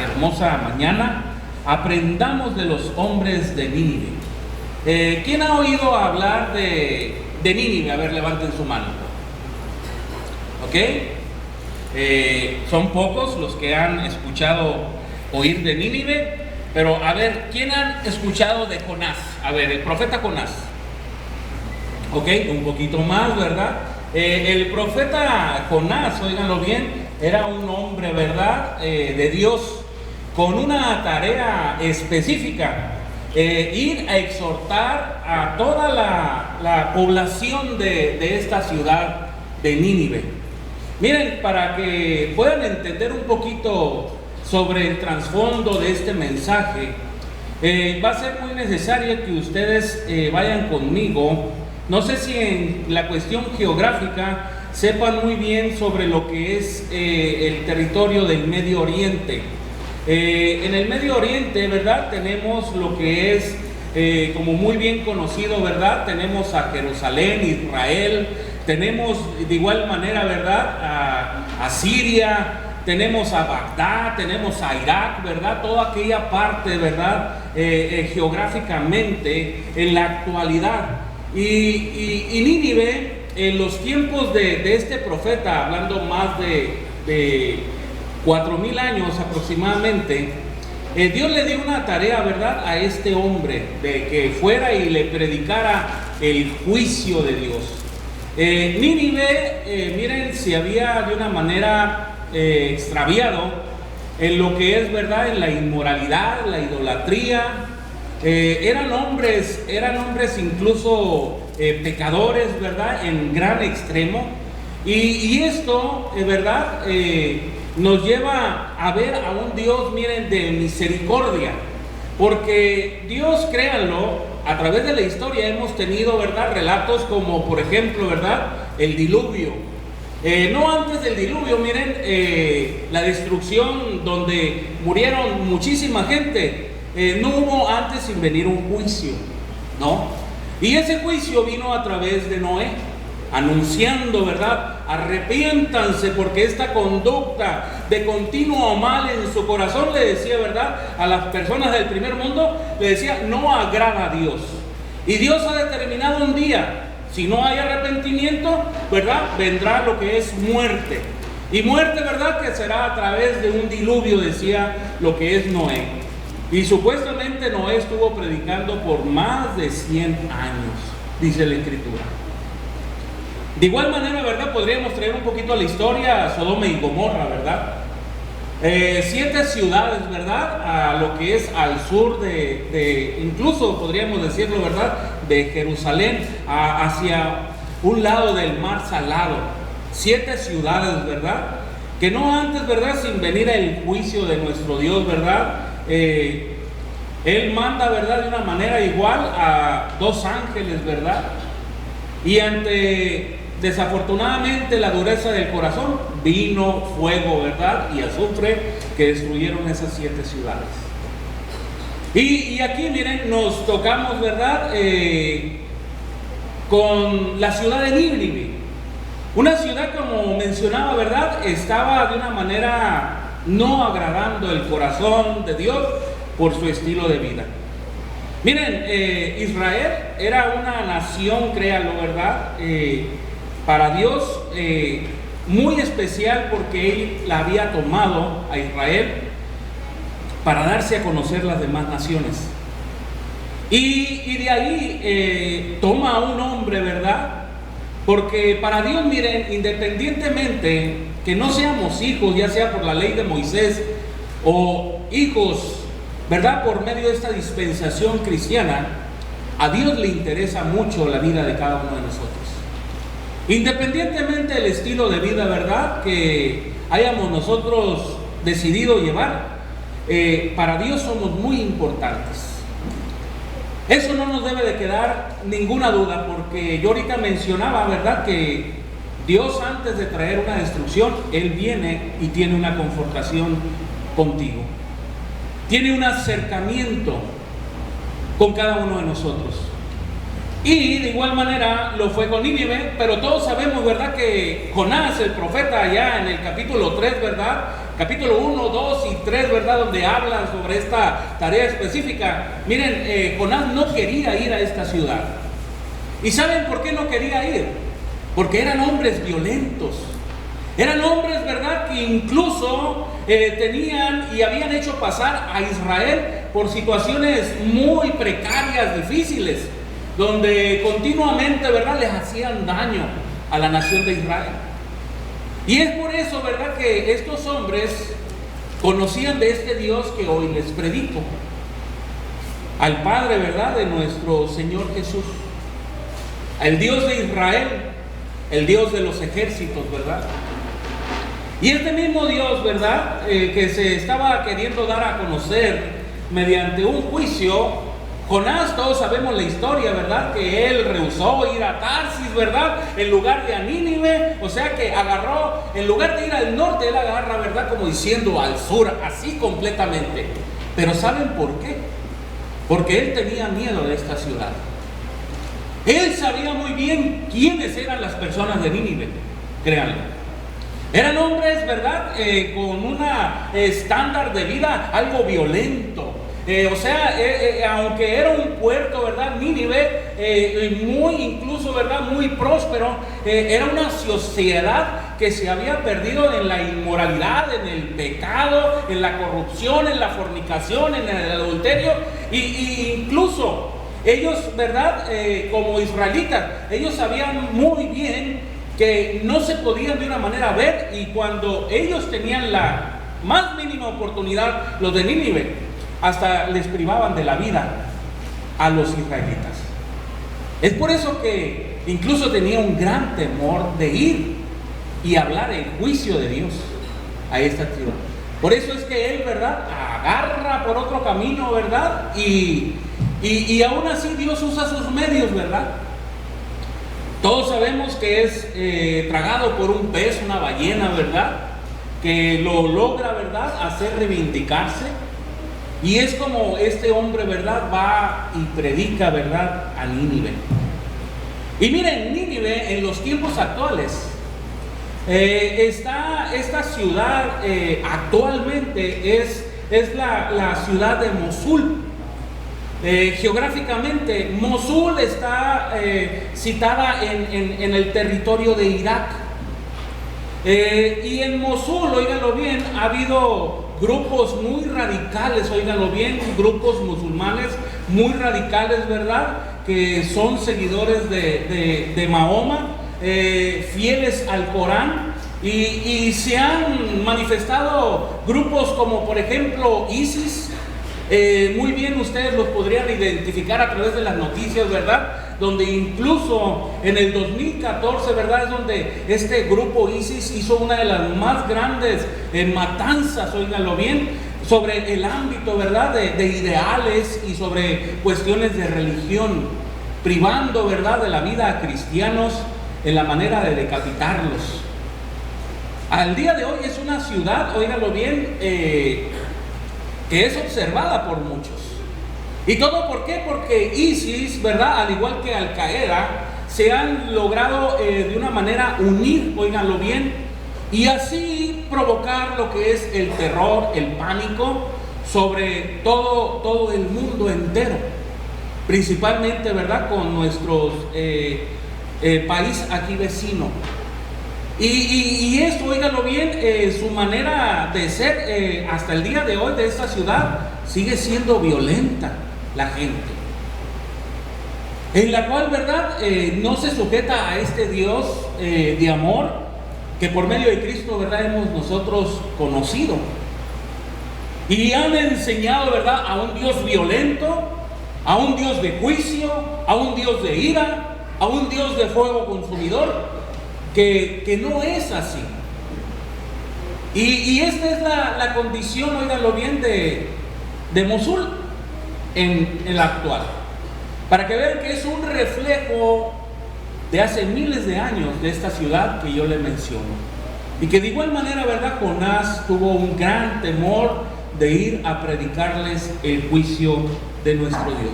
hermosa mañana, aprendamos de los hombres de Nínive. ¿Quién ha oído hablar de Nínive? A ver, levanten su mano. ¿Ok? Son pocos los que han escuchado oír de Nínive, pero a ver, ¿quién han escuchado de Jonás? A ver, el profeta Jonás. ¿Ok? Un poquito más, ¿verdad? El profeta Jonás, óiganlo bien, era un hombre, ¿verdad?, de Dios, con una tarea específica, ir a exhortar a toda la población de esta ciudad de Nínive. Miren, para que puedan entender un poquito sobre el trasfondo de este mensaje, va a ser muy necesario que ustedes vayan conmigo. No sé si en la cuestión geográfica sepan muy bien sobre lo que es el territorio del Medio Oriente. En el Medio Oriente, ¿verdad?, tenemos lo que es, como muy bien conocido, ¿verdad?, tenemos a Jerusalén, Israel, tenemos de igual manera, ¿verdad?, a Siria, tenemos a Bagdad, tenemos a Irak, ¿verdad?, toda aquella parte, ¿verdad?, geográficamente en la actualidad. Y Nínive, en los tiempos de este profeta, hablando más de 4000 años aproximadamente, Dios le dio una tarea, ¿verdad?, a este hombre, de que fuera y le predicara el juicio de Dios. Nínive, miren, se había de una manera extraviado en lo que es, ¿verdad?, en la inmoralidad, la idolatría. Eran hombres incluso pecadores, ¿verdad?, en gran extremo. Y esto, ¿verdad?, nos lleva a ver a un Dios, miren, de misericordia. Porque Dios, créanlo, a través de la historia hemos tenido, ¿verdad?, relatos como, por ejemplo, ¿verdad?, el diluvio. No antes del diluvio, miren, la destrucción donde murieron muchísima gente. No hubo antes sin venir un juicio, ¿no? Y ese juicio vino a través de Noé, anunciando, ¿verdad?, arrepiéntanse, porque esta conducta de continuo mal en su corazón, le decía, ¿verdad?, a las personas del primer mundo, le decía, no agrada a Dios. Y Dios ha determinado un día, si no hay arrepentimiento, ¿verdad?, vendrá lo que es muerte. Y muerte, ¿verdad?, que será a través de un diluvio, decía lo que es Noé. Y supuestamente Noé estuvo predicando por más de 100 años, dice la Escritura. De igual manera, ¿verdad?, podríamos traer un poquito a la historia a Sodoma y Gomorra, ¿verdad? 7 ciudades, ¿verdad?, a lo que es al sur incluso podríamos decirlo, ¿verdad?, de Jerusalén, hacia un lado del mar Salado. 7 ciudades, ¿verdad?, que no antes, ¿verdad?, sin venir el juicio de nuestro Dios, ¿verdad?, Él manda, ¿verdad?, de una manera igual a 2 ángeles, ¿verdad? Y ante, desafortunadamente, la dureza del corazón, vino fuego, ¿verdad?, y azufre, que destruyeron esas 7 ciudades. Y aquí, miren, nos tocamos, ¿verdad?, con la ciudad de Nínive. Una ciudad, como mencionaba, ¿verdad?, estaba de una manera no agradando el corazón de Dios por su estilo de vida. Miren, Israel era una nación, créanlo, ¿verdad?, para Dios muy especial, porque Él la había tomado a Israel para darse a conocer las demás naciones. Y de ahí toma a un hombre, ¿verdad?, porque para Dios, miren, independientemente que no seamos hijos, ya sea por la ley de Moisés o hijos, ¿verdad?, por medio de esta dispensación cristiana, a Dios le interesa mucho la vida de cada uno de nosotros. Independientemente del estilo de vida, ¿verdad?, que hayamos nosotros decidido llevar, para Dios somos muy importantes. Eso no nos debe de quedar ninguna duda, porque yo ahorita mencionaba, ¿verdad?, que Dios, antes de traer una destrucción, Él viene y tiene una confortación contigo. Tiene un acercamiento con cada uno de nosotros. Y de igual manera lo fue con Nínive, pero todos sabemos, ¿verdad?, que Jonás, el profeta, allá en el capítulo 3, ¿verdad?, capítulo 1, 2 y 3, ¿verdad? Donde hablan sobre esta tarea específica. Miren, Jonás no quería ir a esta ciudad. ¿Y saben por qué no quería ir? Porque eran hombres violentos. Eran hombres, ¿verdad?, que incluso tenían y habían hecho pasar a Israel por situaciones muy precarias, difíciles, donde continuamente, ¿verdad?, les hacían daño a la nación de Israel. Y es por eso, ¿verdad?, que estos hombres conocían de este Dios que hoy les predico, al Padre, ¿verdad?, de nuestro Señor Jesús, al Dios de Israel, el Dios de los ejércitos, ¿verdad? Y este mismo Dios, ¿verdad?, que se estaba queriendo dar a conocer mediante un juicio. Jonás, todos sabemos la historia, ¿verdad?, que él rehusó ir a Tarsis, ¿verdad?, en lugar de a Nínive. O sea que agarró, en lugar de ir al norte, él agarra, ¿verdad?, como diciendo al sur, así completamente. Pero ¿saben por qué? Porque él tenía miedo de esta ciudad. Él sabía muy bien quiénes eran las personas de Nínive, créanlo. Eran hombres, ¿verdad?, con una estándar de vida algo violento. Aunque era un puerto, ¿verdad?, Nínive, muy incluso, ¿verdad?, muy próspero, era una sociedad que se había perdido en la inmoralidad, en el pecado, en la corrupción, en la fornicación, en el adulterio, y incluso ellos, ¿verdad?, como israelitas, ellos sabían muy bien que no se podían de una manera ver, y cuando ellos tenían la más mínima oportunidad, los de Nínive, hasta les privaban de la vida a los israelitas. Es por eso que incluso tenía un gran temor de ir y hablar el juicio de Dios a esta ciudad. Por eso es que él, ¿verdad?, agarra por otro camino, ¿verdad? Y aún así Dios usa sus medios, ¿verdad? Todos sabemos que es tragado por un pez, una ballena, ¿verdad?, que lo logra, ¿verdad?, hacer reivindicarse. Y es como este hombre, ¿verdad?, va y predica, ¿verdad?, a Nínive. Y miren, Nínive en los tiempos actuales, esta ciudad actualmente es la ciudad de Mosul. Geográficamente, Mosul está citada en el territorio de Irak. Y en Mosul, óiganlo bien, ha habido grupos muy radicales, óiganlo bien, grupos musulmanes muy radicales, ¿verdad?, que son seguidores de Mahoma, fieles al Corán, y se han manifestado grupos como, por ejemplo, ISIS. Muy bien, ustedes los podrían identificar a través de las noticias, ¿verdad?, donde incluso en el 2014, ¿verdad?, es donde este grupo ISIS hizo una de las más grandes matanzas, óiganlo bien, sobre el ámbito, ¿verdad?, de ideales y sobre cuestiones de religión, privando, ¿verdad?, de la vida a cristianos en la manera de decapitarlos. Al día de hoy es una ciudad, óiganlo bien, que es observada por muchos. ¿Y todo por qué? Porque ISIS, ¿verdad?, al igual que Al Qaeda, se han logrado de una manera unir, óiganlo bien, y así provocar lo que es el terror, el pánico sobre todo el mundo entero, principalmente, ¿verdad?, con nuestros país aquí vecino. Y esto, óiganlo bien, su manera de ser hasta el día de hoy de esta ciudad sigue siendo violenta la gente, en la cual, ¿verdad?, no se sujeta a este Dios de amor que por medio de Cristo, ¿verdad?, hemos nosotros conocido. Y han enseñado, ¿verdad?, a un Dios violento, a un Dios de juicio, a un Dios de ira, a un Dios de fuego consumidor, que no es así. Y esta es la condición, óiganlo bien, de Mosul en el actual, para que vean que es un reflejo de hace miles de años de esta ciudad que yo le menciono, y que de igual manera, ¿verdad?, Jonás tuvo un gran temor de ir a predicarles el juicio de nuestro Dios.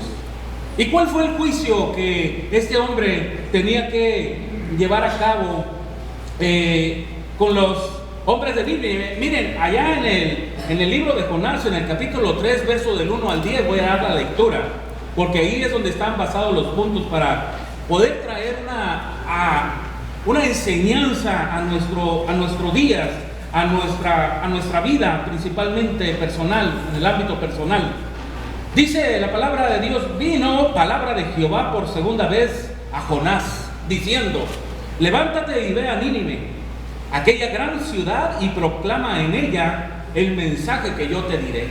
¿Y cuál fue el juicio que este hombre tenía que llevar a cabo con los hombres de Nínive, miren, allá en el libro de Jonás, en el capítulo 3, verso del 1 al 10, voy a dar la lectura, porque ahí es donde están basados los puntos para poder traer una enseñanza a nuestro día, a nuestra vida, principalmente personal, en el ámbito personal. Dice la palabra de Dios: vino palabra de Jehová por segunda vez a Jonás, diciendo: levántate y ve a Nínive, aquella gran ciudad, y proclama en ella el mensaje que yo te diré.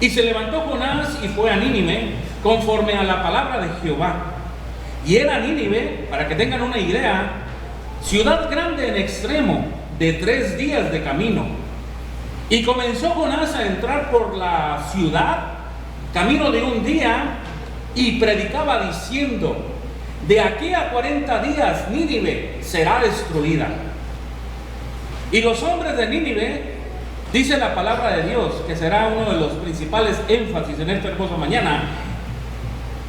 Y se levantó Jonás y fue a Nínive, conforme a la palabra de Jehová. Y era Nínive, para que tengan una idea, ciudad grande en extremo, de 3 días de camino. Y comenzó Jonás a entrar por la ciudad, camino de 1 día, y predicaba diciendo: de aquí a 40 días Nínive será destruida. Y los hombres de Nínive, dice la palabra de Dios, que será uno de los principales énfasis en esta hermosa mañana,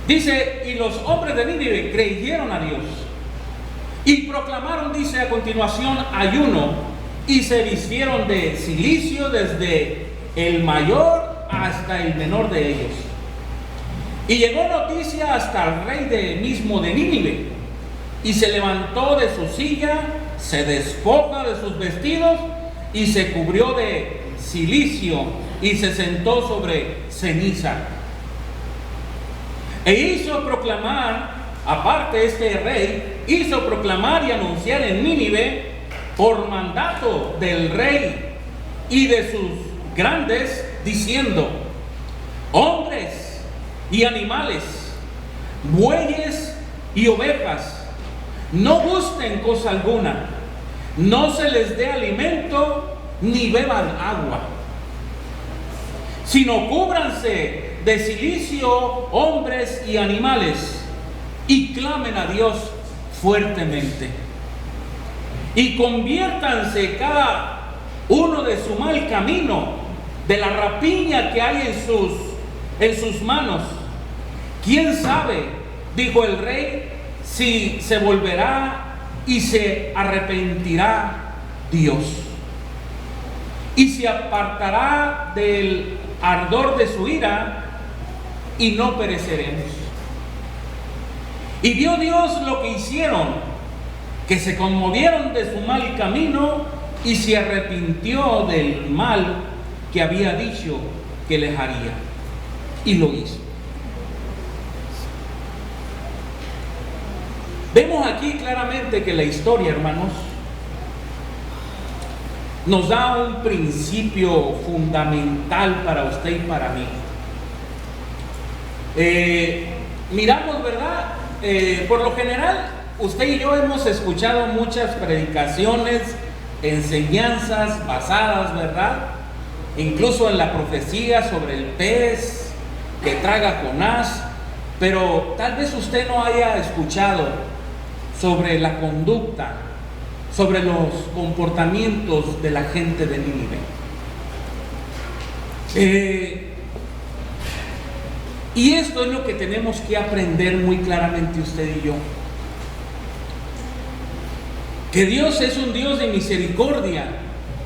dice: y los hombres de Nínive creyeron a Dios y proclamaron, dice a continuación, ayuno, y se vistieron de cilicio desde el mayor hasta el menor de ellos. Y llegó noticia hasta el rey mismo de Nínive, y se levantó de su silla, se despoja de sus vestidos y se cubrió de cilicio y se sentó sobre ceniza. E hizo proclamar, aparte este rey, hizo proclamar y anunciar en Nínive, por mandato del rey y de sus grandes, diciendo: hombres y animales, bueyes y ovejas, no gusten cosa alguna, no se les dé alimento ni beban agua, sino cúbranse de cilicio hombres y animales, y clamen a Dios fuertemente, y conviértanse cada uno de su mal camino, de la rapiña que hay en sus manos. ¿Quién sabe?, dijo el rey, si se volverá y se arrepentirá Dios, y se apartará del ardor de su ira, y no pereceremos. Y vio Dios lo que hicieron, que se conmovieron de su mal camino, y se arrepintió del mal que había dicho que les haría, y lo hizo. Vemos aquí claramente que la historia, hermanos, nos da un principio fundamental para usted y para mí. Miramos, ¿verdad? Por lo general, usted y yo hemos escuchado muchas predicaciones, enseñanzas basadas, ¿verdad?, incluso en la profecía sobre el pez que traga Jonás, pero tal vez usted no haya escuchado sobre la conducta, sobre los comportamientos de la gente de Nínive. Y esto es lo que tenemos que aprender muy claramente usted y yo: que Dios es un Dios de misericordia,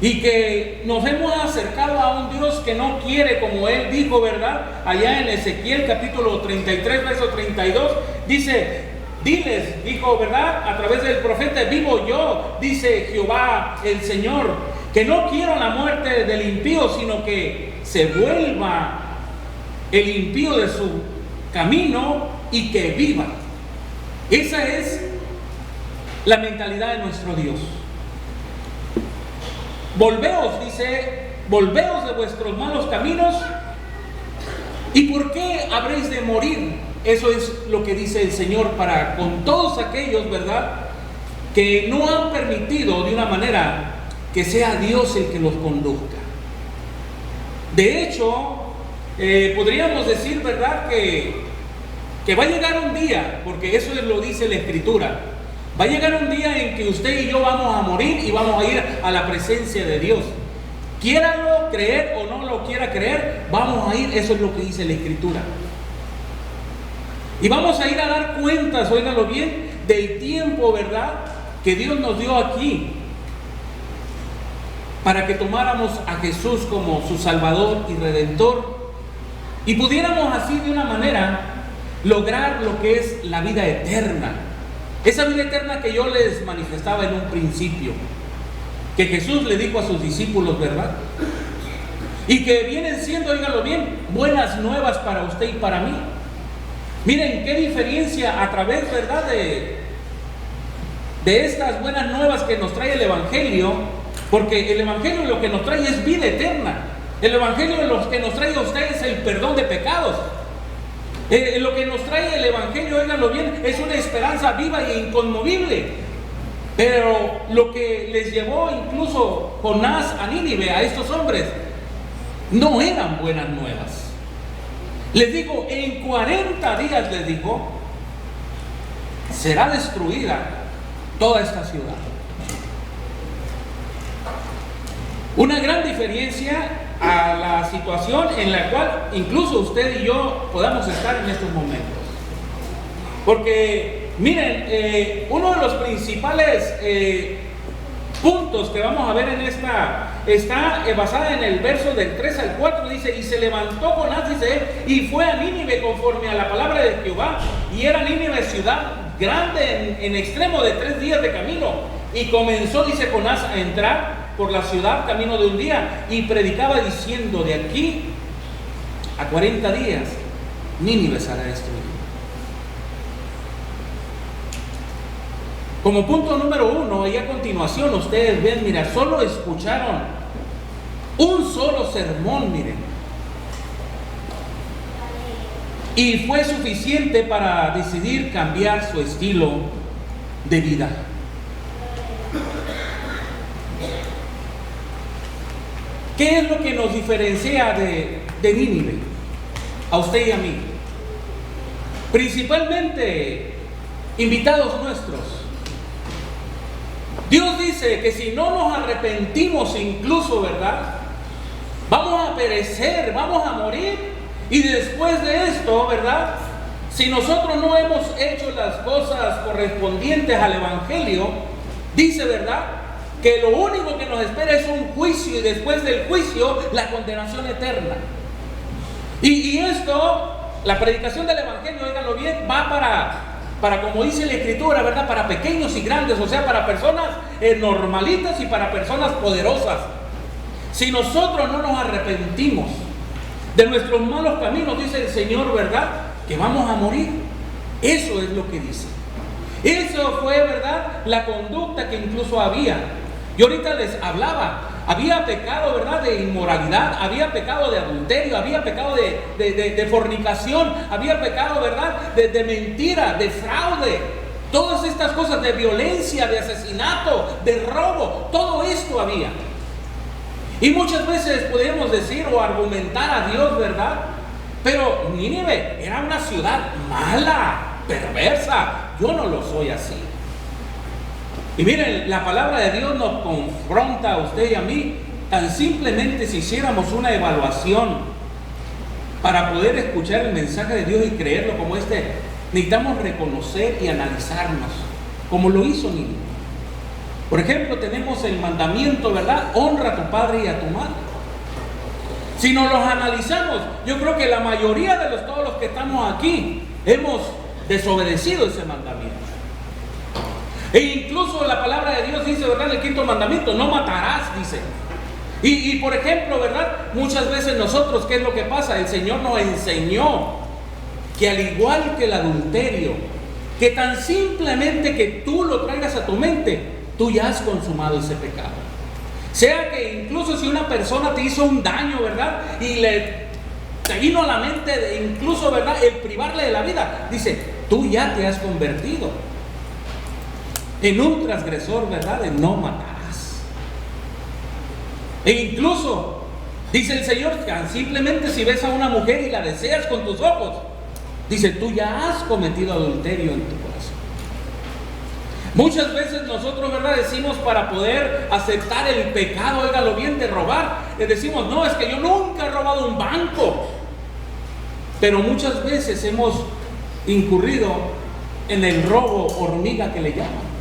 y que nos hemos acercado a un Dios que no quiere, como Él dijo, ¿verdad?, allá en Ezequiel capítulo 33, verso 32, dice: diles, dijo, ¿verdad?, a través del profeta: vivo yo, dice Jehová el Señor, que no quiero la muerte del impío, sino que se vuelva el impío de su camino y que viva. Esa es la mentalidad de nuestro Dios. Volveos, dice, volveos de vuestros malos caminos. ¿Y por qué habréis de morir? Eso es lo que dice el Señor para con todos aquellos, ¿verdad?, que no han permitido de una manera que sea Dios el que los conduzca. De hecho, podríamos decir, ¿verdad?, que va a llegar un día, porque eso lo dice la Escritura, va a llegar un día en que usted y yo vamos a morir y vamos a ir a la presencia de Dios. Quiéralo creer o no lo quiera creer, vamos a ir, eso es lo que dice la Escritura. Y vamos a ir a dar cuentas, óigalo bien, del tiempo, ¿verdad?, que Dios nos dio aquí. para que tomáramos a Jesús como su Salvador y Redentor y pudiéramos así de una manera lograr lo que es la vida eterna. Esa vida eterna que yo les manifestaba en un principio, que Jesús le dijo a sus discípulos, ¿verdad? Y que vienen siendo, óigalo bien, buenas nuevas para usted y para mí. Miren qué diferencia a través, ¿verdad?, de estas buenas nuevas que nos trae el Evangelio, porque el Evangelio lo que nos trae es vida eterna. El Evangelio lo que nos trae a ustedes es el perdón de pecados. Lo que nos trae el Evangelio, óiganlo bien, es una esperanza viva e inconmovible. Pero lo que les llevó incluso Jonás a Nínive, a estos hombres, no eran buenas nuevas. Les digo, en 40 días les dijo, será destruida toda esta ciudad. Una gran diferencia a la situación en la cual incluso usted y yo podamos estar en estos momentos. Porque miren, uno de los principales puntos que vamos a ver en esta está basada en el verso del 3 al 4. Dice: y se levantó Jonás, dice él, y fue a Nínive conforme a la palabra de Jehová, y era Nínive ciudad grande en extremo de 3 días de camino. Y comenzó, dice Jonás, a entrar por la ciudad camino de un día, y predicaba diciendo: de aquí a 40 días Nínive será destruida. Como punto número 1, y a continuación ustedes ven, mira, solo escucharon un solo sermón, miren, y fue suficiente para decidir cambiar su estilo de vida. ¿Qué es lo que nos diferencia de Nínive, a usted y a mí? Principalmente, invitados nuestros. Dios dice que si no nos arrepentimos incluso, ¿verdad?, vamos a perecer, vamos a morir. Y después de esto, ¿verdad?, si nosotros no hemos hecho las cosas correspondientes al Evangelio, dice, ¿verdad?, que lo único que nos espera es un juicio, y después del juicio, la condenación eterna. Y esto, la predicación del Evangelio, óiganlo bien, va para, como dice la Escritura, ¿verdad?, para pequeños y grandes, o sea, para personas normalitas y para personas poderosas. Si nosotros no nos arrepentimos de nuestros malos caminos, dice el Señor, ¿verdad?, que vamos a morir. Eso es lo que dice. Eso fue, ¿verdad?, la conducta que incluso había. Yo ahorita les hablaba, había pecado, ¿verdad?, de inmoralidad, había pecado de adulterio, había pecado de fornicación, había pecado, ¿verdad?, de mentira, de fraude, todas estas cosas, de violencia, de asesinato, de robo, todo esto había. Y muchas veces podemos decir o argumentar a Dios, ¿verdad?, pero Nínive era una ciudad mala, perversa. Yo no lo soy así. Y miren, la palabra de Dios nos confronta a usted y a mí. Tan simplemente, si hiciéramos una evaluación para poder escuchar el mensaje de Dios y creerlo como necesitamos reconocer y analizarnos, como lo hizo Nínive. Por ejemplo, tenemos el mandamiento, ¿verdad?, honra a tu padre y a tu madre. Si nos los analizamos, yo creo que la mayoría de todos los que estamos aquí hemos desobedecido ese mandamiento. E incluso la palabra de Dios dice, ¿verdad?, en el 5º mandamiento: no matarás, dice. Y por ejemplo, ¿verdad?, muchas veces nosotros, ¿qué es lo que pasa? El Señor nos enseñó que al igual que el adulterio, que tan simplemente que tú lo traigas a tu mente, tú ya has consumado ese pecado. Sea que incluso si una persona te hizo un daño, ¿verdad?, y te vino a la mente incluso, ¿verdad?, el privarle de la vida, dice, tú ya te has convertido en un transgresor, ¿verdad?, de no matarás. E incluso dice el Señor, que simplemente si ves a una mujer y la deseas con tus ojos, dice, tú ya has cometido adulterio en tu corazón. Muchas veces nosotros, ¿verdad?, decimos, para poder aceptar el pecado, óigalo bien, de robar, decimos, no, es que yo nunca he robado un banco. Pero muchas veces hemos incurrido en el robo hormiga, que le llaman.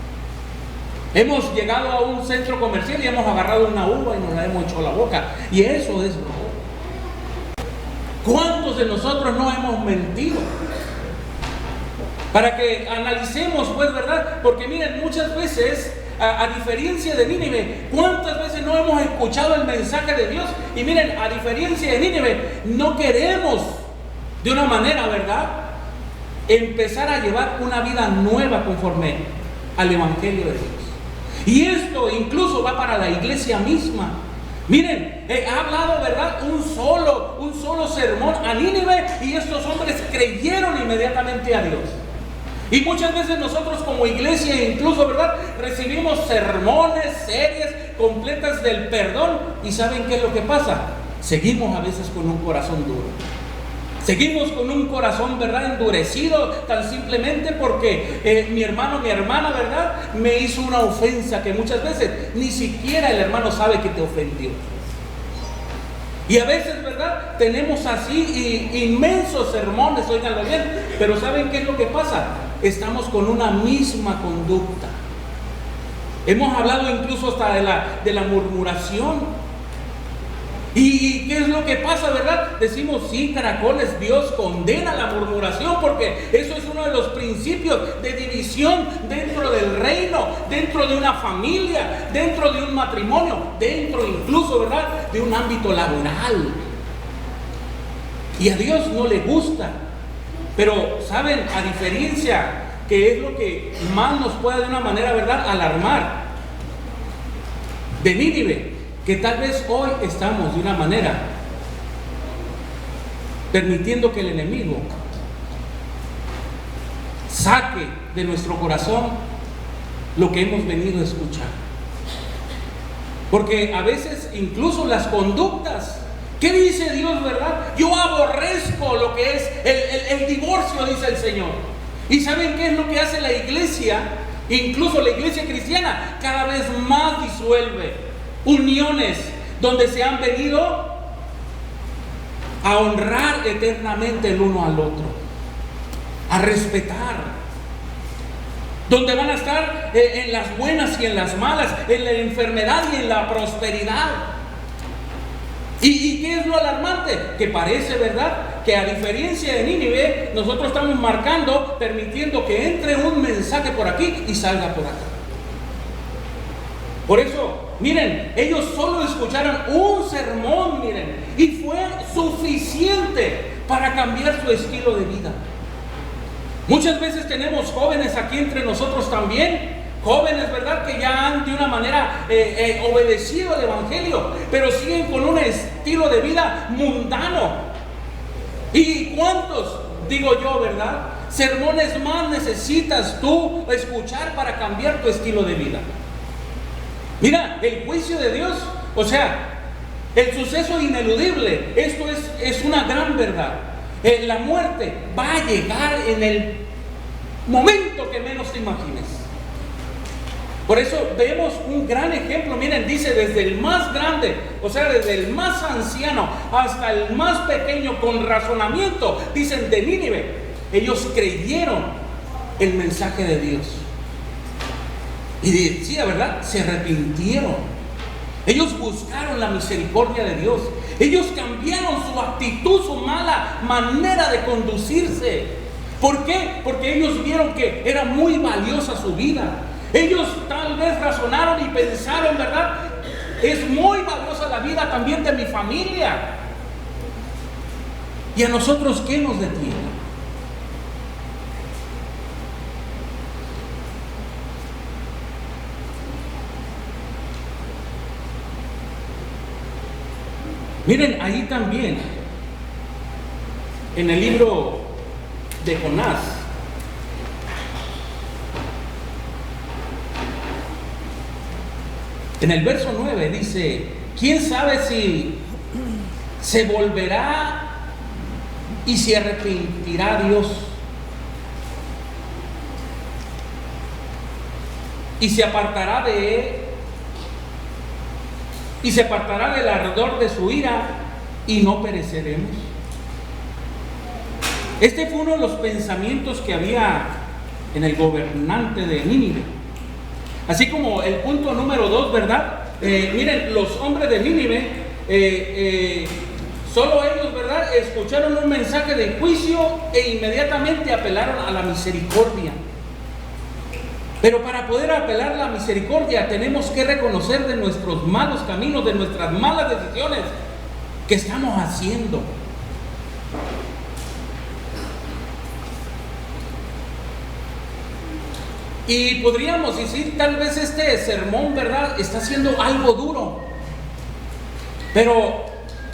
Hemos llegado a un centro comercial y hemos agarrado una uva y nos la hemos hecho a la boca. Y eso es robo. ¿Cuántos de nosotros no hemos mentido? Para que analicemos, pues, ¿verdad? Porque miren, muchas veces, a diferencia de Nínive, ¿cuántas veces no hemos escuchado el mensaje de Dios? Y miren, a diferencia de Nínive, no queremos de una manera, ¿verdad?, empezar a llevar una vida nueva conforme al Evangelio de Dios. Y esto incluso va para la iglesia misma. Miren, ha hablado, ¿verdad?, un solo sermón a Nínive, y estos hombres creyeron inmediatamente a Dios. Y muchas veces nosotros como iglesia incluso, ¿verdad?, recibimos sermones, series completas del perdón. ¿Y saben qué es lo que pasa? Seguimos a veces con un corazón duro. Seguimos con un corazón, ¿verdad?, endurecido, tan simplemente porque mi hermano, mi hermana, ¿verdad?, me hizo una ofensa que muchas veces ni siquiera el hermano sabe que te ofendió. Y a veces, ¿verdad?, tenemos así inmensos sermones, óiganlo bien, pero ¿saben qué es lo que pasa? Estamos con una misma conducta. Hemos hablado incluso hasta de la murmuración. ¿Y qué es lo que pasa, verdad? Decimos, sí, caracoles, Dios condena la murmuración, porque eso es uno de los principios de división dentro del reino, dentro de una familia, dentro de un matrimonio, dentro incluso, ¿verdad?, de un ámbito laboral. Y a Dios no le gusta. Pero, ¿saben? A diferencia, que es lo que más nos puede de una manera, ¿verdad?, alarmar, de Nínive, que tal vez hoy estamos de una manera permitiendo que el enemigo saque de nuestro corazón lo que hemos venido a escuchar. Porque a veces incluso las conductas, ¿qué dice Dios, verdad? Yo aborrezco lo que es el divorcio, dice el Señor. ¿Y saben qué es lo que hace la iglesia? Incluso la iglesia cristiana cada vez más disuelve uniones donde se han venido a honrar eternamente el uno al otro, a respetar, donde van a estar en las buenas y en las malas, en la enfermedad y en la prosperidad. ¿Y qué es lo alarmante? Que parece, ¿verdad?, que a diferencia de Nínive, nosotros estamos marcando, permitiendo que entre un mensaje por aquí y salga por acá. Por eso, miren, ellos solo escucharon un sermón, miren, y fue suficiente para cambiar su estilo de vida. Muchas veces tenemos jóvenes aquí entre nosotros también, jóvenes, ¿verdad?, que ya han de una manera obedecido al Evangelio, pero siguen con un estilo de vida mundano. ¿Y cuántos, digo yo, verdad, sermones más necesitas tú escuchar para cambiar tu estilo de vida? Mira, el juicio de Dios, o sea, el suceso ineludible, esto es una gran verdad. La muerte va a llegar en el momento que menos te imagines. Por eso vemos un gran ejemplo. Miren, dice, desde el más grande, o sea, desde el más anciano hasta el más pequeño, con razonamiento, dicen, de Nínive, ellos creyeron el mensaje de Dios. Y decía, ¿verdad?, se arrepintieron. Ellos buscaron la misericordia de Dios. Ellos cambiaron su actitud, su mala manera de conducirse. ¿Por qué? Porque ellos vieron que era muy valiosa su vida. Ellos tal vez razonaron y pensaron, ¿verdad?, es muy valiosa la vida también de mi familia. ¿Y a nosotros qué nos detiene? Miren, ahí también, en el libro de Jonás, en el verso 9 dice, ¿quién sabe si se volverá y se arrepentirá Dios? Y se apartará de él, y se apartará del ardor de su ira, y no pereceremos. Este fue uno de los pensamientos que había en el gobernante de Nínive. Así como el punto número 2, ¿verdad? Miren, los hombres de Nínive, solo ellos, ¿verdad?, escucharon un mensaje de juicio e inmediatamente apelaron a la misericordia. Pero para poder apelar a la misericordia tenemos que reconocer de nuestros malos caminos, de nuestras malas decisiones que estamos haciendo. Y podríamos decir, tal vez este sermón, ¿verdad?, está siendo algo duro. Pero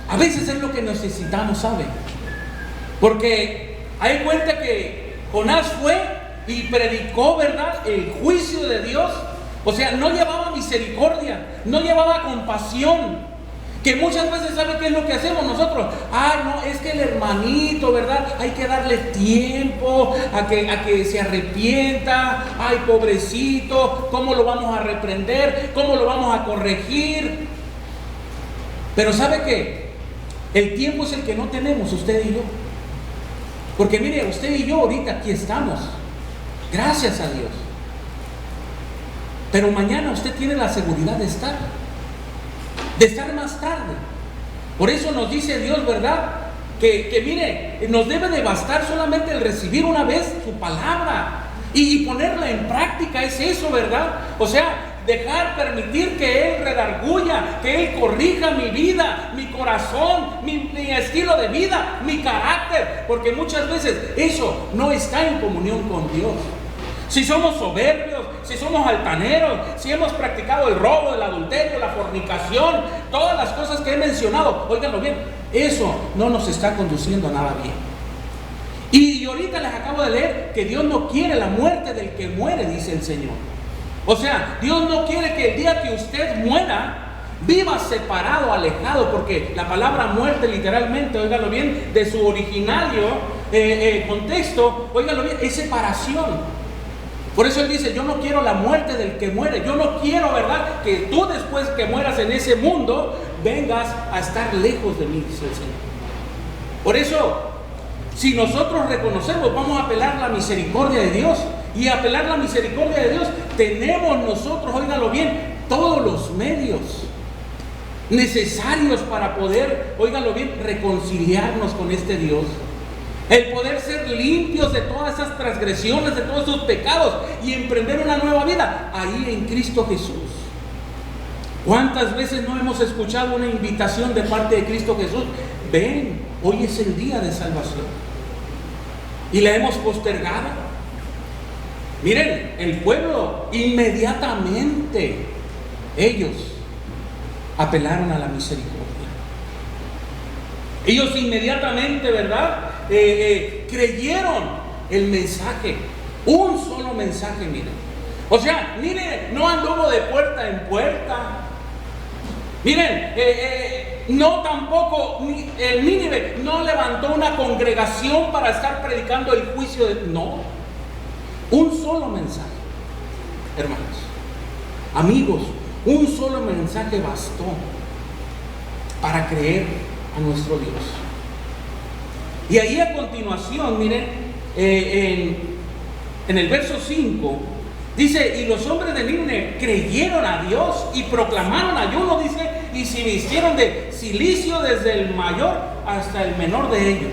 a veces es lo que necesitamos, ¿sabe? Porque hay cuenta que Jonás fue y predicó, ¿verdad?, el juicio de Dios. O sea, no llevaba misericordia, no llevaba compasión. Que muchas veces, ¿sabe qué es lo que hacemos nosotros? No, es que el hermanito, ¿verdad?, hay que darle tiempo a que se arrepienta. Ay, pobrecito, ¿cómo lo vamos a reprender? ¿Cómo lo vamos a corregir? Pero ¿sabe qué? El tiempo es el que no tenemos usted y yo. Porque mire, usted y yo ahorita aquí estamos, gracias a Dios. Pero mañana usted tiene la seguridad de estar más tarde. Por eso nos dice Dios, ¿verdad?, que mire, nos debe de bastar solamente el recibir una vez su palabra y ponerla en práctica. Es eso, ¿verdad? O sea, permitir que Él redarguya, que Él corrija mi vida, mi corazón, mi estilo de vida, mi carácter, porque muchas veces eso no está en comunión con Dios. Si somos soberbios, si somos altaneros, si hemos practicado el robo, el adulterio, la fornicación, todas las cosas que he mencionado, óiganlo bien, eso no nos está conduciendo a nada bien. Y ahorita les acabo de leer que Dios no quiere la muerte del que muere, dice el Señor. O sea, Dios no quiere que el día que usted muera, viva separado, alejado, porque la palabra muerte literalmente, óiganlo bien, de su originario contexto, óiganlo bien, es separación. Por eso Él dice, yo no quiero la muerte del que muere. Yo no quiero, ¿verdad?, que tú después que mueras en ese mundo, vengas a estar lejos de mí, dice el Señor. Por eso, si nosotros reconocemos, vamos a apelar la misericordia de Dios. Y apelar la misericordia de Dios, tenemos nosotros, óiganlo bien, todos los medios necesarios para poder, óiganlo bien, reconciliarnos con este Dios. El poder ser limpios de todas esas transgresiones, de todos esos pecados y emprender una nueva vida ahí en Cristo Jesús. ¿Cuántas veces no hemos escuchado una invitación de parte de Cristo Jesús? Ven, hoy es el día de salvación. Y la hemos postergado. Miren, el pueblo inmediatamente, ellos apelaron a la misericordia. Ellos inmediatamente, ¿verdad?, creyeron el mensaje. Un solo mensaje, miren. O sea, miren, no anduvo de puerta en puerta. Miren, no tampoco, el Nínive no levantó una congregación para estar predicando el juicio de... No, un solo mensaje, hermanos, amigos, un solo mensaje bastó para creer a nuestro Dios. Y ahí a continuación, miren, en el verso 5, dice, y los hombres de Nínive creyeron a Dios y proclamaron ayuno, dice, y se vistieron de cilicio desde el mayor hasta el menor de ellos.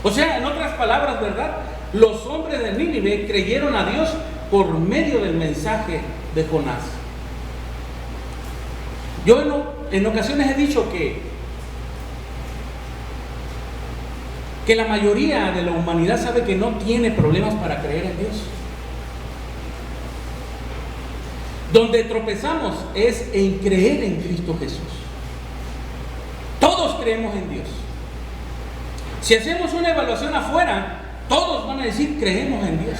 O sea, en otras palabras, ¿verdad?, los hombres de Nínive creyeron a Dios por medio del mensaje de Jonás. Yo en ocasiones he dicho que la mayoría de la humanidad sabe que no tiene problemas para creer en Dios. Donde tropezamos es en creer en Cristo Jesús. Todos creemos en Dios. Si hacemos una evaluación afuera, todos van a decir creemos en Dios.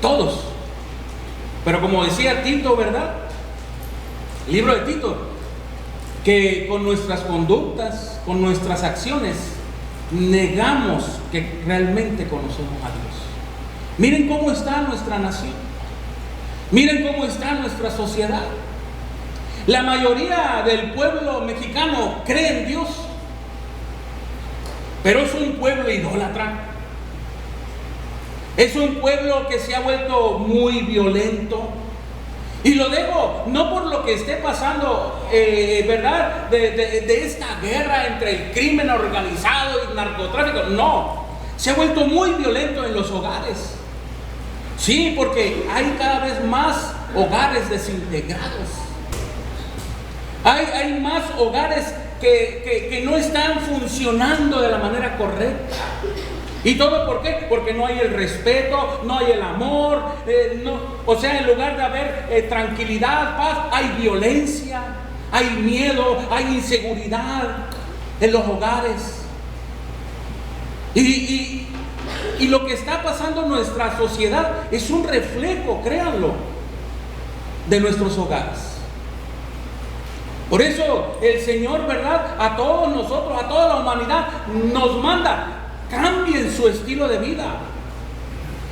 Todos. Pero como decía Tito, ¿verdad?, el libro de Tito, que con nuestras conductas, con nuestras acciones, negamos que realmente conocemos a Dios. Miren cómo está nuestra nación. Miren cómo está nuestra sociedad. La mayoría del pueblo mexicano cree en Dios, pero es un pueblo idólatra. Es un pueblo que se ha vuelto muy violento. Y lo digo no por lo que esté pasando, ¿verdad? De esta guerra entre el crimen organizado y el narcotráfico. No, se ha vuelto muy violento en los hogares. Sí, porque hay cada vez más hogares desintegrados. Hay más hogares que no están funcionando de la manera correcta. ¿Y todo por qué? Porque no hay el respeto, no hay el amor, o sea, en lugar de haber tranquilidad, paz, hay violencia, hay miedo, hay inseguridad en los hogares. Y lo que está pasando en nuestra sociedad es un reflejo, créanlo, de nuestros hogares. Por eso el Señor, ¿verdad?, a todos nosotros, a toda la humanidad, nos manda: cambien su estilo de vida.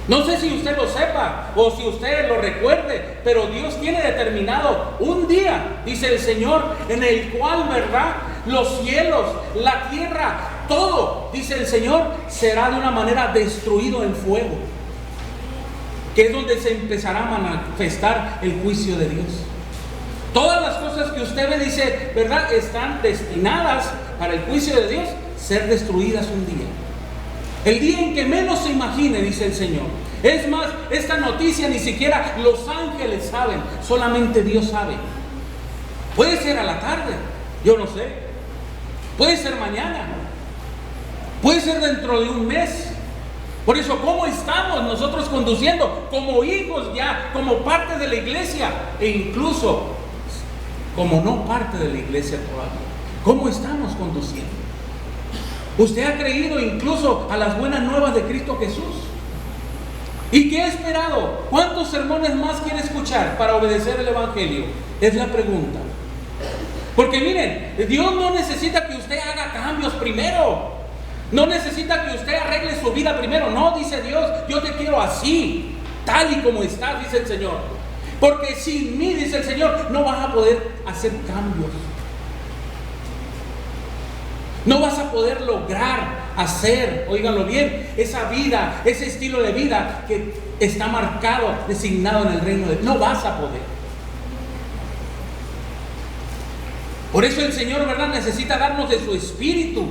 No sé si usted lo sepa o si usted lo recuerde, pero Dios tiene determinado un día, dice el Señor, en el cual, ¿verdad?, los cielos, la tierra, todo, dice el Señor, será de una manera destruido en fuego, que es donde se empezará a manifestar el juicio de Dios. Todas las cosas que usted ve, dice, ¿verdad?, están destinadas para el juicio de Dios, ser destruidas un día. El día en que menos se imagine, dice el Señor. Es más, esta noticia ni siquiera los ángeles saben, solamente Dios sabe. Puede ser a la tarde, yo no sé. Puede ser mañana. Puede ser dentro de un mes. Por eso, ¿cómo estamos nosotros conduciendo? Como hijos ya, como parte de la iglesia, e incluso como no parte de la iglesia todavía. ¿Cómo estamos conduciendo? Usted ha creído incluso a las buenas nuevas de Cristo Jesús. ¿Y qué ha esperado? ¿Cuántos sermones más quiere escuchar para obedecer el Evangelio? Es la pregunta. Porque miren, Dios no necesita que usted haga cambios primero. No necesita que usted arregle su vida primero. No, dice Dios, yo te quiero así, tal y como estás, dice el Señor. Porque sin mí, dice el Señor, no vas a poder hacer cambios. No vas a poder lograr hacer, óiganlo bien, esa vida, ese estilo de vida que está marcado, designado en el reino de Dios. No vas a poder. Por eso el Señor, ¿verdad?, necesita darnos de su espíritu.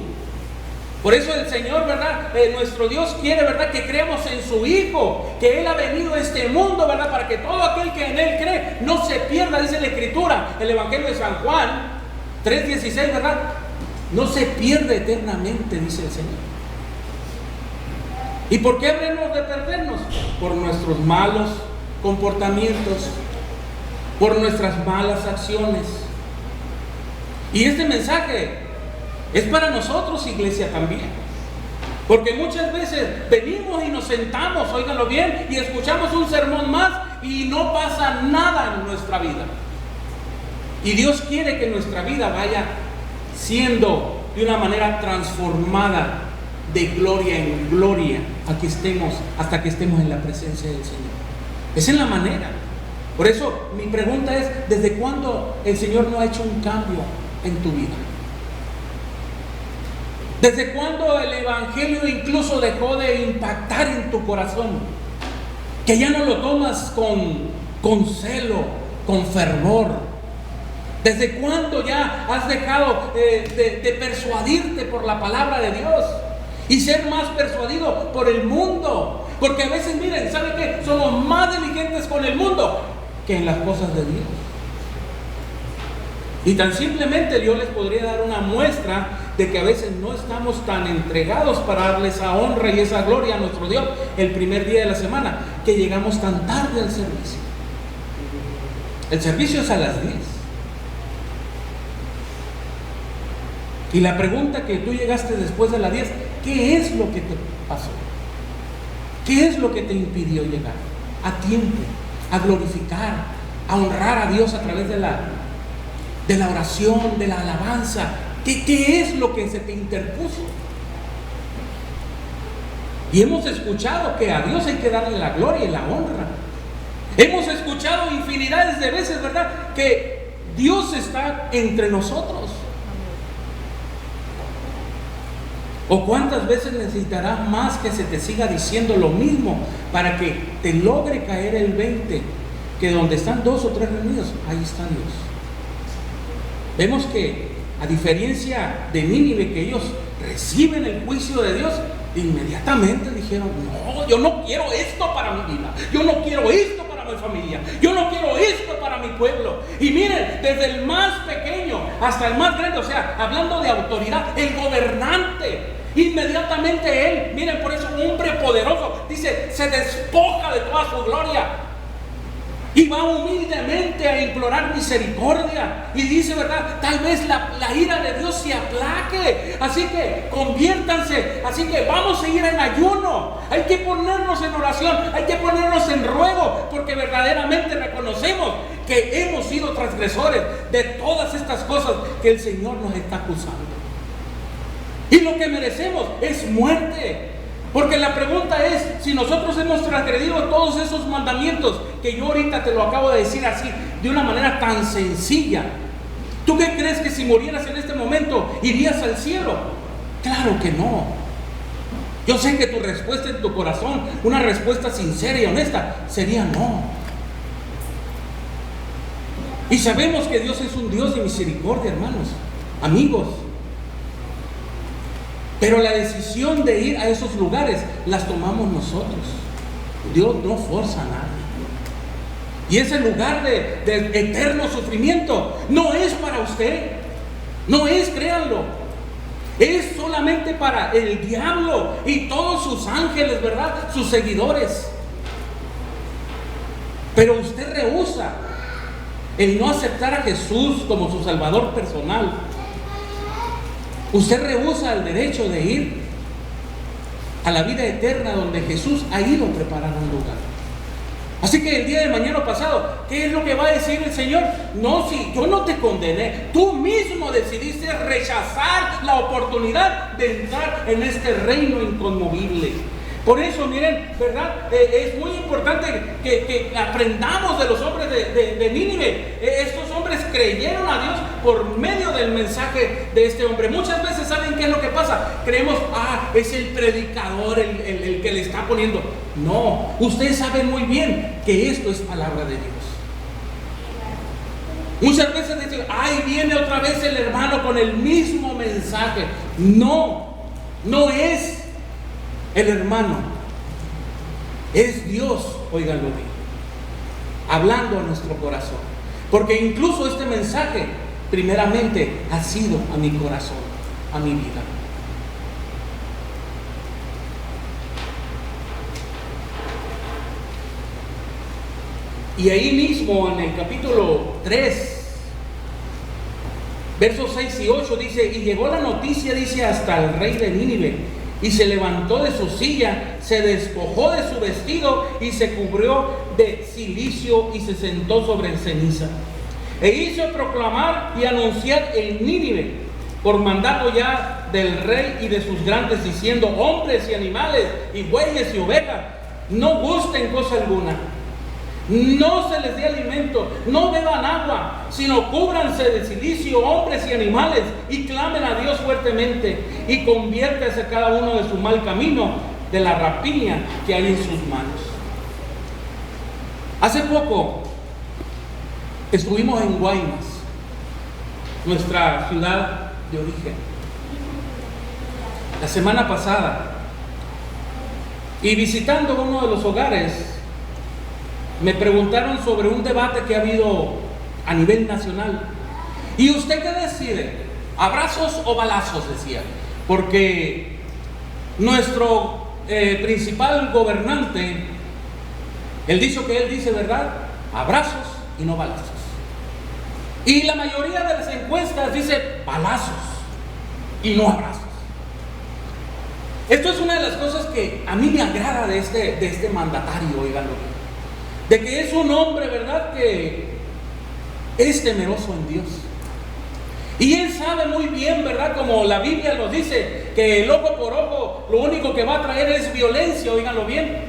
Por eso el Señor, ¿verdad?, nuestro Dios quiere, ¿verdad?, que creamos en su Hijo, que Él ha venido a este mundo, ¿verdad?, para que todo aquel que en Él cree no se pierda, dice la Escritura, el Evangelio de San Juan 3:16, ¿verdad?, no se pierde eternamente, dice el Señor. ¿Y por qué habremos de perdernos? Por nuestros malos comportamientos, por nuestras malas acciones. Y este mensaje es para nosotros, iglesia, también. Porque muchas veces venimos y nos sentamos, óiganlo bien, y escuchamos un sermón más y no pasa nada en nuestra vida. Y Dios quiere que nuestra vida vaya siendo de una manera transformada de gloria en gloria hasta que estemos en la presencia del Señor. Esa es la manera. Por eso mi pregunta es: ¿desde cuándo el Señor no ha hecho un cambio en tu vida? ¿Desde cuándo el Evangelio incluso dejó de impactar en tu corazón? Que ya no lo tomas con celo, con fervor. ¿Desde cuándo ya has dejado de persuadirte por la palabra de Dios y ser más persuadido por el mundo? Porque a veces, miren, ¿saben qué? Somos más diligentes con el mundo que en las cosas de Dios. Y tan simplemente yo les podría dar una muestra de que a veces no estamos tan entregados para darle esa honra y esa gloria a nuestro Dios el primer día de la semana, que llegamos tan tarde al servicio. El servicio es a las 10. Y la pregunta que tú llegaste después de las 10, ¿qué es lo que te pasó? ¿Qué es lo que te impidió llegar a tiempo, a glorificar, a honrar a Dios a través de la oración, de la alabanza? ¿Qué es lo que se te interpuso? Y hemos escuchado que a Dios hay que darle la gloria y la honra. Hemos escuchado infinidades de veces, ¿verdad?, que Dios está entre nosotros. ¿O cuántas veces necesitarás más que se te siga diciendo lo mismo para que te logre caer el 20? Que donde están 2 o 3 reunidos, ahí está Dios. Vemos que, a diferencia de Nínive, que ellos reciben el juicio de Dios, inmediatamente dijeron: no, yo no quiero esto para mi vida, yo no quiero esto para mi familia, yo no quiero esto para mi pueblo. Y miren, desde el más pequeño hasta el más grande, o sea, hablando de autoridad, el gobernante, inmediatamente él, miren, por eso un hombre poderoso, dice, se despoja de toda su gloria y va humildemente a implorar misericordia. Y dice, ¿verdad? Tal vez la ira de Dios se aplaque. Así que conviértanse. Así que vamos a ir en ayuno. Hay que ponernos en oración. Hay que ponernos en ruego. Porque verdaderamente reconocemos que hemos sido transgresores de todas estas cosas que el Señor nos está acusando. Y lo que merecemos es muerte. Porque la pregunta es, si nosotros hemos transgredido todos esos mandamientos que yo ahorita te lo acabo de decir así, de una manera tan sencilla, ¿tú qué crees que si murieras en este momento irías al cielo? Claro que no. Yo sé que tu respuesta en tu corazón, una respuesta sincera y honesta, sería no. Y sabemos que Dios es un Dios de misericordia, hermanos, amigos. Pero la decisión de ir a esos lugares las tomamos nosotros. Dios no forza a nadie. Y ese lugar de eterno sufrimiento no es para usted. No es, créanlo. Es solamente para el diablo y todos sus ángeles, ¿verdad? Sus seguidores. Pero usted rehúsa el no aceptar a Jesús como su Salvador personal. Usted rehúsa el derecho de ir a la vida eterna donde Jesús ha ido a preparar un lugar. Así que el día de mañana pasado, ¿qué es lo que va a decir el Señor? No, si yo no te condené, tú mismo decidiste rechazar la oportunidad de entrar en este reino inconmovible. Por eso, miren, ¿verdad? Es muy importante que aprendamos de los hombres de Nínive. Estos hombres creyeron a Dios por medio del mensaje de este hombre. Muchas veces, ¿saben qué es lo que pasa? Creemos, es el predicador el que le está poniendo. No, ustedes saben muy bien que esto es palabra de Dios. Muchas veces dicen, viene otra vez el hermano con el mismo mensaje. No, no es el hermano, es Dios, óiganlo bien, hablando a nuestro corazón. Porque incluso este mensaje, primeramente, ha sido a mi corazón, a mi vida. Y ahí mismo, en el capítulo 3, versos 6 y 8, dice, y llegó la noticia, dice, hasta el rey de Nínive. Y se levantó de su silla, se despojó de su vestido y se cubrió de cilicio y se sentó sobre ceniza. E hizo proclamar y anunciar en Nínive, por mandato ya del rey y de sus grandes, diciendo, hombres y animales y bueyes y ovejas, no gusten cosa alguna, no se les dé alimento, no beban agua, sino cúbranse de cilicio, hombres y animales, y clamen a Dios fuertemente, y conviértase cada uno de su mal camino, de la rapiña que hay en sus manos. Hace poco estuvimos en Guaymas, nuestra ciudad de origen, la semana pasada, y visitando uno de los hogares, me preguntaron sobre un debate que ha habido a nivel nacional. ¿Y usted qué decide? ¿Abrazos o balazos? Decía. Porque nuestro principal gobernante, él dice que él dice, ¿verdad? Abrazos y no balazos. Y la mayoría de las encuestas dice balazos y no abrazos. Esto es una de las cosas que a mí me agrada de este mandatario, oiganlo. De que es un hombre, ¿verdad?, que es temeroso en Dios. Y él sabe muy bien, ¿verdad?, como la Biblia lo dice, que el ojo por ojo lo único que va a traer es violencia, oíganlo bien,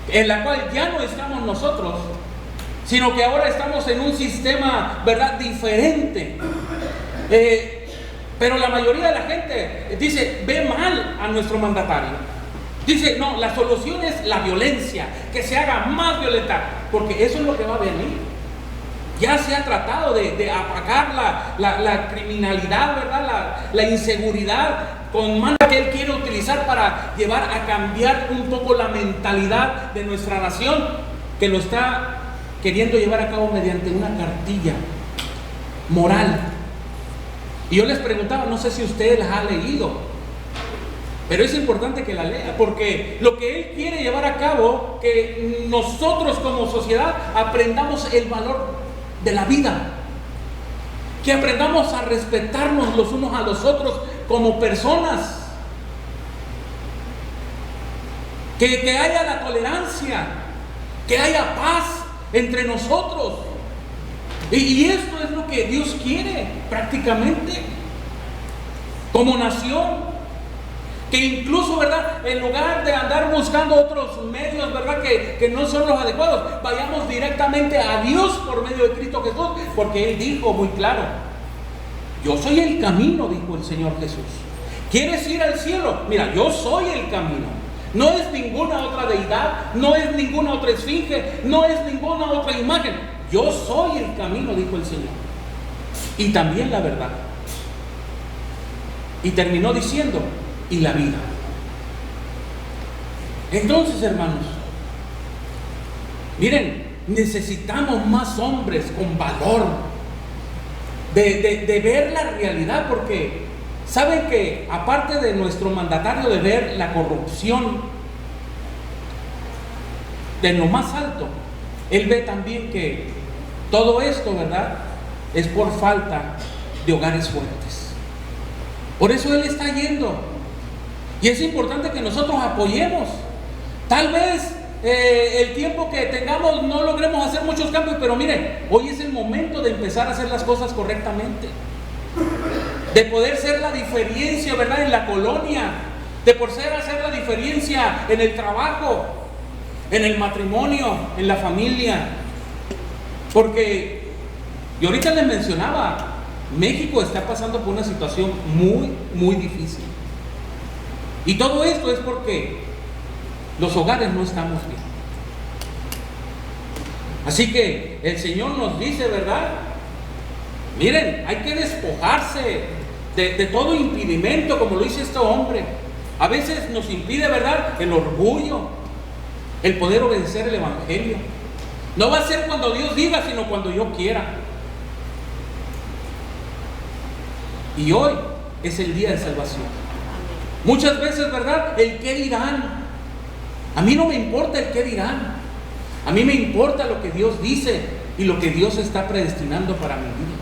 en la cual ya no estamos nosotros, sino que ahora estamos en un sistema, ¿verdad?, diferente. Pero la mayoría de la gente dice, ve mal a nuestro mandatario. Dice, no, la solución es la violencia, que se haga más violenta, porque eso es lo que va a venir. Ya se ha tratado de apagar la criminalidad, ¿verdad? La inseguridad con mano que él quiere utilizar para llevar a cambiar un poco la mentalidad de nuestra nación, que lo está queriendo llevar a cabo mediante una cartilla moral. Y yo les preguntaba, no sé si usted las ha leído, pero es importante que la lea, porque lo que él quiere llevar a cabo, que nosotros como sociedad aprendamos el valor de la vida, que aprendamos a respetarnos los unos a los otros como personas, que haya la tolerancia, que haya paz entre nosotros. Y esto es lo que Dios quiere prácticamente como nación. Que incluso, ¿verdad?, en lugar de andar buscando otros medios, ¿verdad?, que no son los adecuados, vayamos directamente a Dios por medio de Cristo Jesús, porque Él dijo muy claro, yo soy el camino, dijo el Señor Jesús. ¿Quieres ir al cielo? Mira, yo soy el camino. No es ninguna otra deidad, no es ninguna otra esfinge, no es ninguna otra imagen. Yo soy el camino, dijo el Señor, y también la verdad. Y terminó diciendo, y la vida. Entonces, hermanos, miren, necesitamos más hombres con valor de ver la realidad, porque saben que aparte de nuestro mandatario de ver la corrupción de lo más alto, él ve también que todo esto, ¿verdad?, es por falta de hogares fuertes. Por eso él está yendo. Y es importante que nosotros apoyemos. Tal vez el tiempo que tengamos no logremos hacer muchos cambios, pero miren, hoy es el momento de empezar a hacer las cosas correctamente, de poder ser la diferencia, ¿verdad?, en la colonia, de poder hacer la diferencia en el trabajo, en el matrimonio, en la familia. Porque, y ahorita les mencionaba, México está pasando por una situación muy, muy difícil. Y todo esto es porque los hogares no estamos bien. Así que el Señor nos dice, ¿verdad? Miren, hay que despojarse de todo impedimento, como lo dice este hombre. A veces nos impide, ¿verdad?, el orgullo, el poder obedecer el Evangelio. No va a ser cuando Dios diga, sino cuando yo quiera. Y hoy es el día de salvación. Muchas veces, ¿verdad?, el qué dirán. A mí no me importa el qué dirán. A mí me importa lo que Dios dice y lo que Dios está predestinando para mi vida.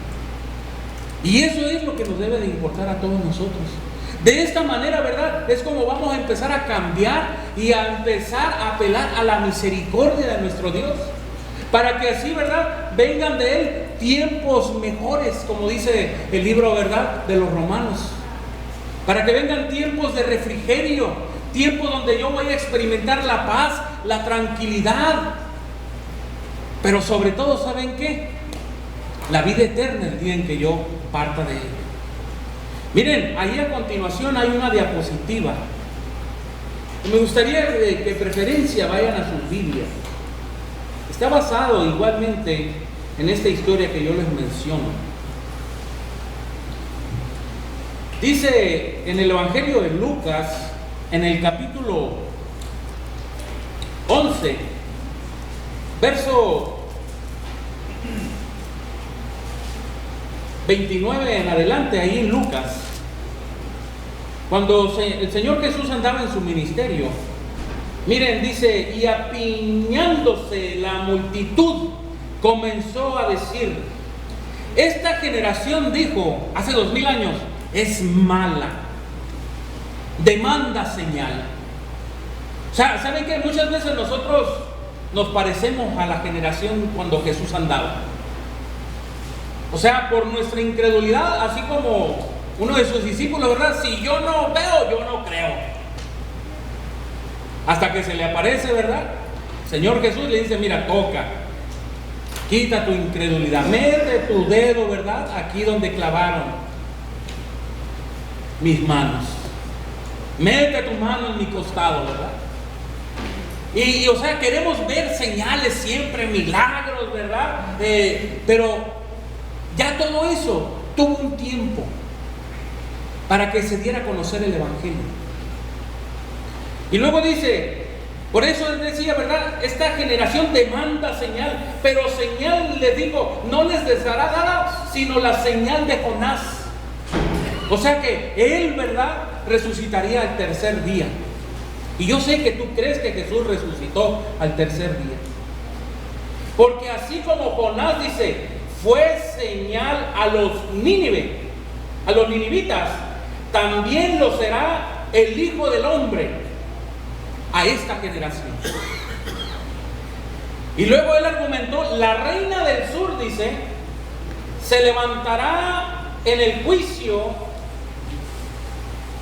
Y eso es lo que nos debe de importar a todos nosotros. De esta manera, ¿verdad?, es como vamos a empezar a cambiar y a empezar a apelar a la misericordia de nuestro Dios, para que así, ¿verdad?, vengan de Él tiempos mejores, como dice el libro, ¿verdad?, de los Romanos. Para que vengan tiempos de refrigerio, tiempos donde yo voy a experimentar la paz, la tranquilidad. Pero sobre todo, ¿saben qué? La vida eterna el día en que yo parta de Él. Miren, ahí a continuación hay una diapositiva. Me gustaría que de preferencia vayan a sus Biblias. Está basado igualmente en esta historia que yo les menciono. Dice en el Evangelio de Lucas, en el capítulo 11, verso 29 en adelante, ahí en Lucas, cuando el Señor Jesús andaba en su ministerio, miren, dice, y apiñándose la multitud, comenzó a decir, esta generación, dijo, hace 2000 años, es mala, demanda señal. O sea, ¿saben qué? Muchas veces nosotros nos parecemos a la generación cuando Jesús andaba. O sea, por nuestra incredulidad, así como uno de sus discípulos, ¿verdad? Si yo no veo, yo no creo. Hasta que se le aparece, ¿verdad? Señor Jesús le dice, mira, toca, quita tu incredulidad, mete tu dedo, ¿verdad?, aquí donde clavaron. mis manos. Mete tu mano en mi costado, ¿verdad? Y o sea, queremos ver señales siempre, milagros, ¿verdad? Pero ya todo eso tuvo un tiempo para que se diera a conocer el Evangelio. Y luego dice, por eso él decía, ¿verdad? Esta generación demanda señal, pero señal, les digo, no les será dada, sino la señal de Jonás. O sea que él, ¿verdad?, resucitaría al tercer día. Y yo sé que tú crees que Jesús resucitó al tercer día. Porque así como Jonás dice, fue señal a los Nínive, a los ninivitas, también lo será el Hijo del Hombre a esta generación. Y luego él argumentó, la reina del sur, dice, se levantará en el juicio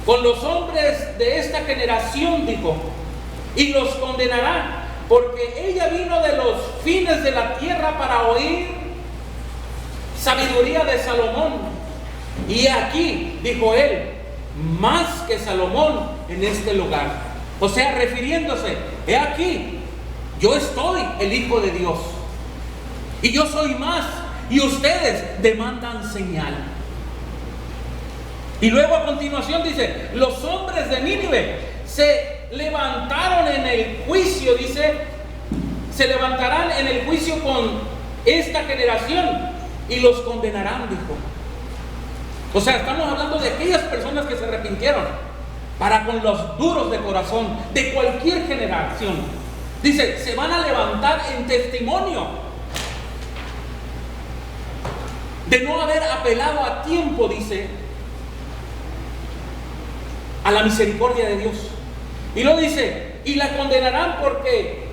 con los hombres de esta generación, dijo, y los condenará, porque ella vino de los fines de la tierra para oír sabiduría de Salomón. Y aquí, dijo él, más que Salomón en este lugar. O sea, refiriéndose, he aquí, yo estoy el Hijo de Dios, y yo soy más, y ustedes demandan señal. Y luego a continuación dice, los hombres de Nínive se levantaron en el juicio, dice, se levantarán en el juicio con esta generación y los condenarán, dijo. O sea, estamos hablando de aquellas personas que se arrepintieron para con los duros de corazón de cualquier generación. Dice, se van a levantar en testimonio de no haber apelado a tiempo, dice, a la misericordia de Dios. Y lo dice, y la condenarán porque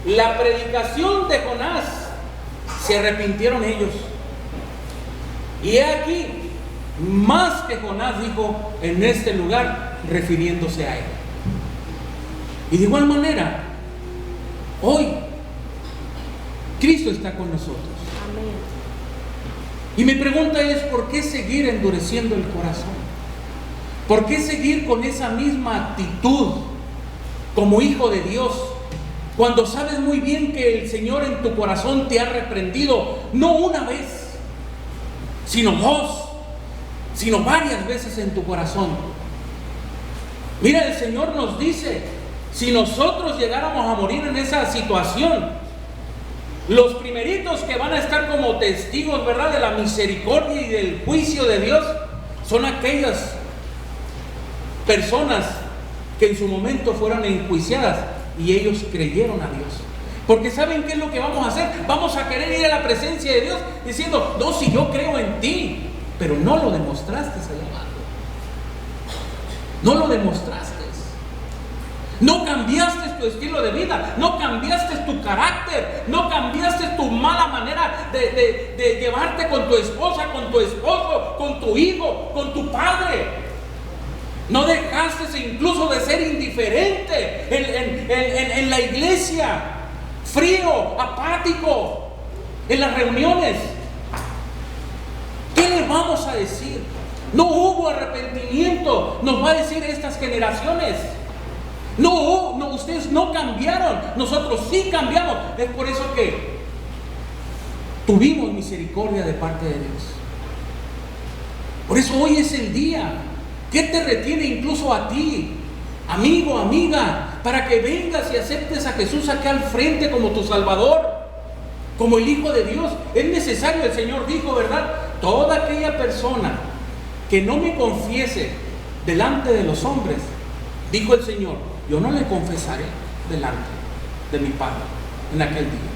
la predicación de Jonás se arrepintieron ellos. Y he aquí, más que Jonás, dijo, en este lugar, refiriéndose a él. Y de igual manera, hoy Cristo está con nosotros. Amén. Y mi pregunta es, ¿por qué seguir endureciendo el corazón? ¿Por qué seguir con esa misma actitud como hijo de Dios cuando sabes muy bien que el Señor en tu corazón te ha reprendido no una vez, sino dos, sino varias veces en tu corazón? Mira, el Señor nos dice, si nosotros llegáramos a morir en esa situación, los primeritos que van a estar como testigos, ¿verdad?, de la misericordia y del juicio de Dios, son aquellas personas que en su momento fueron enjuiciadas y ellos creyeron a Dios. Porque ¿saben qué es lo que vamos a hacer? Vamos a querer ir a la presencia de Dios diciendo, no, si yo creo en ti, pero no lo demostraste allá abajo. No lo demostraste. No cambiaste tu estilo de vida, no cambiaste tu carácter, no cambiaste tu mala manera de llevarte con tu esposa, con tu esposo, con tu hijo, con tu padre. No dejaste incluso de ser indiferente en la iglesia, frío, apático, en las reuniones. ¿Qué le vamos a decir? No hubo arrepentimiento, nos va a decir estas generaciones. No, ustedes no cambiaron, nosotros sí cambiamos. Es por eso que tuvimos misericordia de parte de Dios. Por eso hoy es el día. ¿Qué te retiene incluso a ti, amigo, amiga, para que vengas y aceptes a Jesús acá al frente como tu Salvador, como el Hijo de Dios? Es necesario, el Señor dijo, ¿verdad? Toda aquella persona que no me confiese delante de los hombres, dijo el Señor, yo no le confesaré delante de mi Padre en aquel día.